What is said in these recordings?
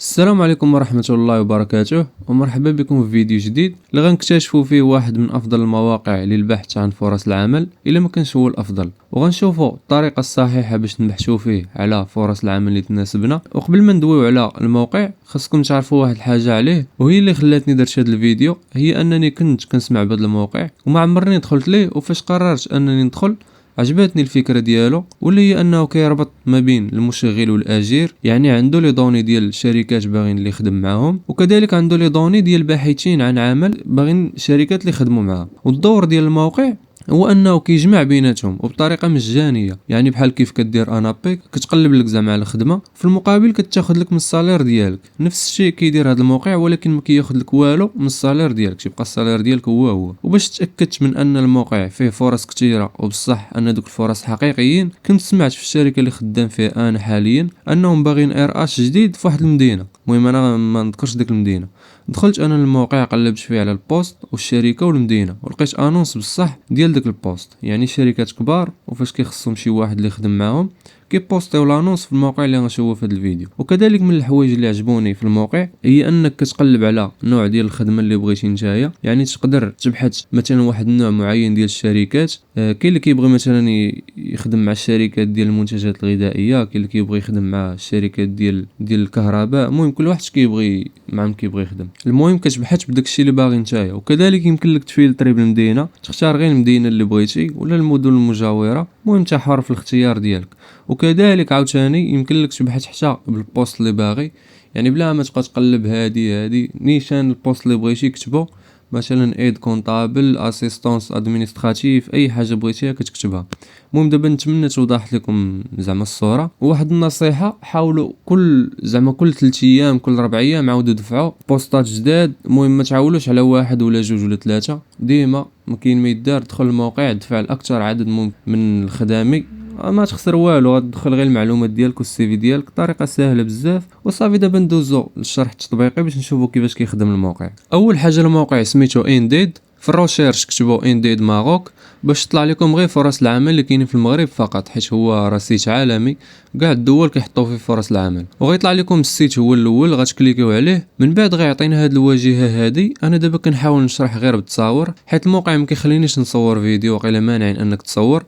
السلام عليكم ورحمة الله وبركاته، ومرحبا بكم في فيديو جديد اللي غنكتشفوا فيه واحد من افضل المواقع للبحث عن فرص العمل الا ما كانش هو الافضل، وغنشوفوا الطريقة الصحيحة باش نبحثوا فيه على فرص العمل اللي تناسبنا. وقبل ما ندويو على الموقع خاصكم تعرفوا واحد الحاجة عليه، وهي اللي خلاتني درت هذا الفيديو، هي انني كنت كنسمع بهذا الموقع وما عمرني دخلت ليه، وفاش قررت انني ندخل عجبتني الفكره ديالو، واللي هي انه كيربط ما بين المشغل والاجير، يعني عنده لي دوني ديال الشركات باغيين اللي يخدم معاهم، وكذلك عنده لي دوني ديال باحثين عن عمل باغيين الشركات اللي يخدموا معاه. والدور ديال الموقع هو انه كيجمع بيناتهم وبطريقه مجانيه، يعني بحال كيف كدير انابيك كتقلب لك زعما على الخدمه، في المقابل كتاخذ لك من الصالير ديالك. نفس الشيء كيدير هذا الموقع، ولكن ما كياخذ لك والو من الصالير ديالك، تيبقى الصالير ديالك هو. وباش تاكدت من ان الموقع فيه فرص كثيره وبصح ان دوك الفرص حقيقيين، كنت سمعت في الشركه اللي خدام فيها انا حاليا انهم باغيين اش جديد في واحد المدينه. المهم انا ما نذكرش ديك المدينه. دخلت انا للموقع، قلبت فيه على البوست والشركه والمدينه، ولقيت انونس بصح ديال داك البوست، يعني شركات كبار وفاش كيخصهم شي واحد اللي يخدم معاهم كيبوستيو لانونس في الموقع اللي غنشوفه في هذا الفيديو. وكذلك من الحوايج اللي عجبوني في الموقع هي انك كتقلب على نوع ديال الخدمه اللي بغيتي نتايا، يعني تقدر تبحث مثلا واحد النوع معين ديال الشركات. كاين اللي كيبغي مثلا يخدم مع الشركات ديال المنتجات الغذائيه، كاين اللي كيبغي يخدم مع الشركات ديال الكهرباء. المهم كل واحد كيبغي مع من كيبغي يخدم. المهم كتبحث بداك الشيء اللي باغي نتايا. وكذلك يمكن لك تفلتري بالمدينه، تختار غير المدينه اللي بغيتي ولا المدن المجاوره، المهم انت حر في الاختيار ديالك. وكذلك عاوتاني يمكن لك تبحث حتى بالبوست اللي باغي، يعني بلا ما تبقى تقلب هادي نيشان البوست اللي بغيتي كتبو، مثلا ايد كونطابل، اسيستونس ادمينستراتيف، اي حاجه بغيتيها كتكتبها. المهم دابا نتمنى توضح لكم زعما الصوره. وواحد النصيحه، حاولوا كل 3 ايام كل 4 ايام عاودوا دفعوا بوستات جداد. المهم ما تعولوش على واحد ولا جوج ولا 3، ديما ما كاين ما يدار، دخل الموقع دفع الاكثر عدد ممكن من الخدامي، ما تخسر والو، غتدخل غير المعلومات ديالك والسي في ديالك. طريقه سهله بزاف وصافي. دابا ندوزو للشرح التطبيقي باش نشوفوا كيفاش كيخدم الموقع. اول حاجه الموقع سميتو انديد، في الروشيرش كتبوا انديد ماروك باش تطلع لكم غير فرص العمل اللي كاينين في المغرب فقط، حيت هو راه سيت عالمي، كاع الدول كيحطوا فيه فرص العمل. وغيطلع لكم السيت هو الاول، غتكليكيو عليه، من بعد غيعطينا هاد الواجهه هادي. انا دابا كنحاول نشرح غير بالتصاور حيت الموقع ما كيخلينيش نصور فيديو، وقيلا مانعين انك تصور.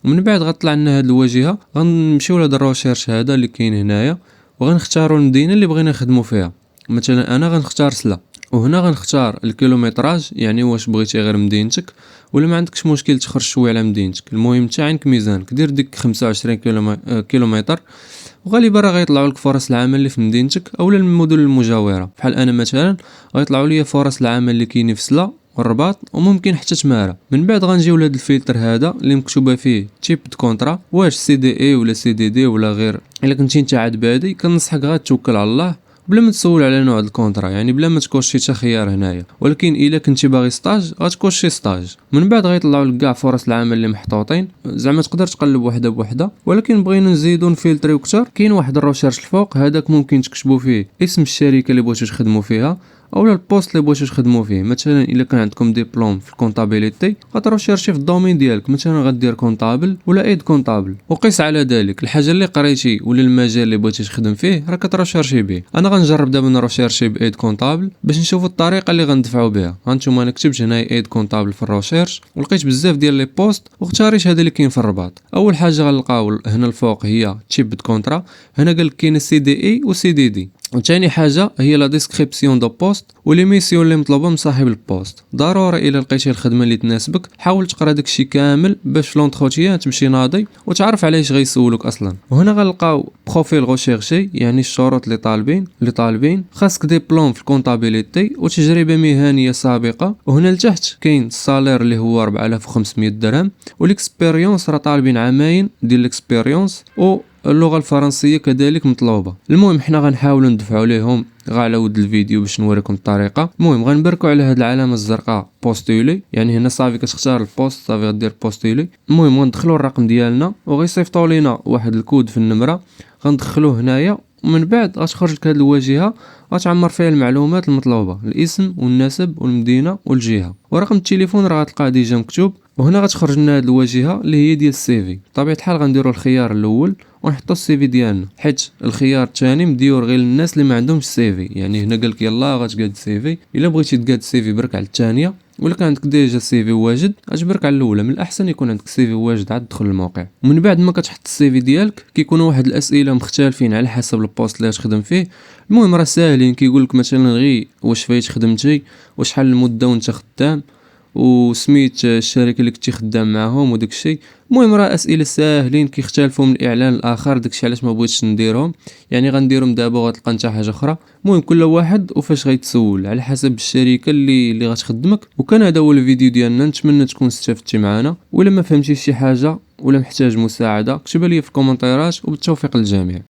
ومن بعد غطلع لنا هاد الواجهه، غنمشيو لهاد الروشيرش هذا اللي كاين هنايا، وغنختاروا المدينه اللي بغينا نخدموا فيها. مثلا انا غنختار سلا، وهنا غنختار الكيلومتراج، يعني واش بغيتي غير مدينتك ولا ما عندكش مشكل تخرج شويه على مدينتك. المهم انت عندك ميزانك، دير ديك 25 كيلومتر، وغالبا راه غيطلعوا لك فرص العمل اللي في مدينتك اولا المدن المجاوره. بحال انا مثلا غيطلعوا لي فرص العمل اللي كاينين في سلا والرباط، وممكن حتى تمارا. من بعد غنجيو لهاد الفلتر هذا اللي مكتوبه فيه تيب دو كونطرا، واش سي دي اي ولا سي دي دي ولا غير. الا كنتي انت عاد بادي كنصحك غير توكل على الله بلا ما تسول على نوع الكونطرا، يعني بلا ما تكوشي حتى خيار هنايا. ولكن الا كنتي باغي ستاج غتكوشي ستاج. من بعد غيطلعوا لك كاع فرص العمل اللي محطوطين، زعما تقدر تقلب وحده بوحده. ولكن بغينا نزيدو نفلتريو كتر، كاين واحد الروشيرش الفوق هذاك ممكن تكتبوا فيه اسم الشركه اللي بغيتو تخدموا فيها اولا البوست اللي بغيتو تخدموا فيه. مثلا الا كان عندكم ديبلوم في الكونطابيليتي غتروشيرشي في الدومين ديالك، مثلا غدير كونطابل ولا ايد كونطابل. وقيس على ذلك الحاجه اللي قريتي ولا المجال اللي بغيتي تخدم فيه راه كتروشيرشي به. انا غنجرب دابا نروشيرشي بايد كونطابل باش نشوفوا الطريقه اللي غندفعوا بها. هانتوما انا كتبت هنا ايد كونطابل في الروشيرش، ولقيت بزاف ديال لي بوست، واختاريت هذا اللي كاين في الرباط. اول حاجه غنلقاو هنا الفوق هي تيب دو كونطرا، هنا قال لك كاين سي دي اي وسي دي دي. وثاني حاجه هي لا ديسكريبسيون دو بوست ولي ميسيون اللي مطلوبه من صاحب البوست. ضروري الا لقيتي الخدمه اللي تناسبك حاول تقرا داكشي كامل باش في لونتروتيان تمشي ناضي وتعرف علاش غيسولوك اصلا. وهنا غنلقاو بروفيل غوشيرشي، يعني الشروط اللي طالبين خاصك ديبلوم في الكونطابيليتي وتجربه مهنيه سابقه. وهنا لتحت كاين السالير اللي هو 4500 درهم، والاكسبيريونس راه طالبين عامين ديال الاكسبيريونس، و اللغه الفرنسيه كذلك مطلوبه. المهم حنا غنحاولوا ندفعوا ليهم غا على ود الفيديو باش نوريكم الطريقه. المهم غنبركوا على هاد العلامه الزرقاء بوستولي، يعني هنا صافي كتختار البوست، صافي غدير بوستولي. المهم غندخلوا الرقم ديالنا وغيصيفطوا لينا واحد الكود في النمره، غندخلوه هنايا. ومن بعد غتخرج لك هاد الواجهه غتعمر فيها المعلومات المطلوبه، الاسم والنسب والمدينه والجهه، ورقم التليفون راه غتلقاه ديجا مكتوب. وهنا غتخرج لنا هاد الواجهه اللي هي ديال السي في. بطبيعه الحال غنديروا الخيار الاول ونحطو السي في ديالنا، حيت الخيار الثاني مديور غير للناس اللي ما عندهمش سي في. يعني هنا قالك يلا غتقاد السي في، الا بغيتي تقاد السي في برك على الثانيه، ولا كان عندك ديجا السي في واجد اجبرك على الاولى. من الاحسن يكون عندك السي في واجد عاد تدخل الموقع. ومن بعد ما كتحط السي في ديالك كيكونوا واحد الاسئله مختلفين على حسب البوست اللي غتخدم فيه. المهم راه ساهلين، كيقول لك مثلا غير واش فايت خدمتي، وشحال المده وانت خدام، وسميت الشركه اللي كنتي خدام معاهم وداك الشيء. المهم راه اسئله ساهلين كيختلفوا من الاعلان الاخر، داكشي علاش ما بغيتش نديرهم. يعني غنديرهم دابا وغتلقى انت حاجه اخرى. المهم كل واحد وفاش غيتسول على حسب الشركه اللي غتخدمك. وكان هذا هو الفيديو ديالنا، نتمنى تكون استفدتي معنا. ولا ما فهمتيش شي حاجه ولا محتاج مساعده كتبها لي في الكومنتيرات، وبالتوفيق للجميع.